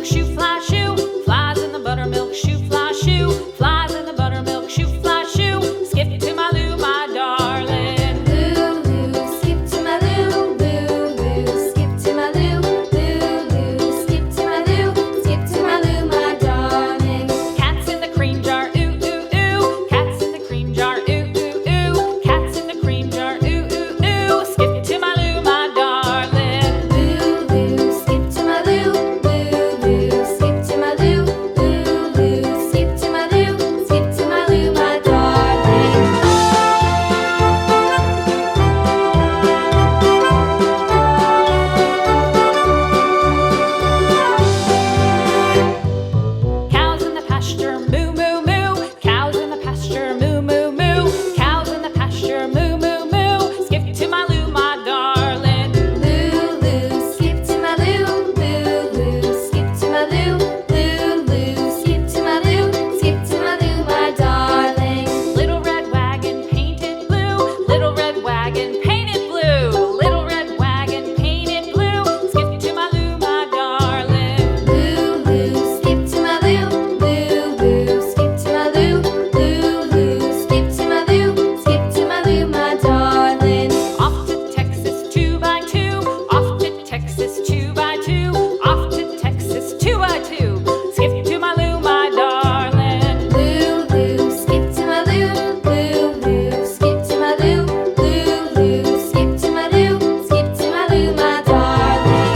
buttermilk shoe, fly shoe. Flies in the buttermilk shoe, fly shoe. Flies in the buttermilk shoe, fly shoe. Skip to my Lou, my darling. Lou, skip to my Lou, Lou, skip to my Lou, Lou, skip to my Lou, skip to my Lou, my darling. Cats in the cream jar, ooh, ooh, ooh. Cats in the cream jar, ooh, ooh, ooh. Cats in the cream jar, ooh, ooh, ooh. Skip to my Lou, my darling. Lou, skip to my Lou, Lou, skip to my Lou, Lou, skip to my Lou, skip to my Lou, my darling. Cows in the pasture, moo, moo, moo. Cows in the pasture, moo, moo, moo. Cows in the pasture, moo, moo, moo. Skip to my Lou, my darling. Lou, skip to my Lou, Lou, skip to my Lou, Lou, skip to my Lou, skip to my Lou, my darling. Little red wagon painted blue. Little red wagon painted blue. Little red wagon painted blue. Skip to my Lou, my darling. Lou, skip to my Lou, Lou, skip to my Lou, Lou, skip to my Lou, skip to my Lou, my darling. Off to Texas 2x2. Off to Texas 2x2. Off to Texas 2x2. Skip to my Lou, my darling. Lou, skip to my Lou, Lou, skip to my Lou, Lou, skip to my Lou, skip to my Lou, my darling.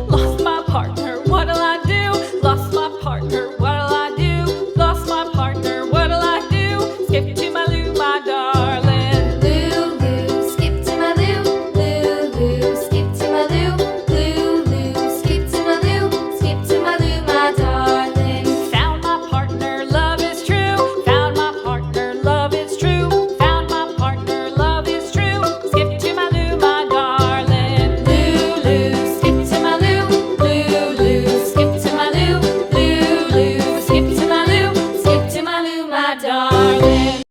Lost my partner, what'll I do? Lost my partner, what'll I do? Lost my partner, what'll I do? Skip to my Lou, my darling. Lou, skip to my Lou, Lou, skip to my Lou, Lou, skip to my Lou, skip to my Lou, my darling. Found my partner, love is true. Found my partner, love is true. Found my partner, love is true. Skip to my Lou, my darling. Lou, skip to my Lou, Lou, skip to my Lou, Lou, skip to my Lou, skip to my Lou, my darling.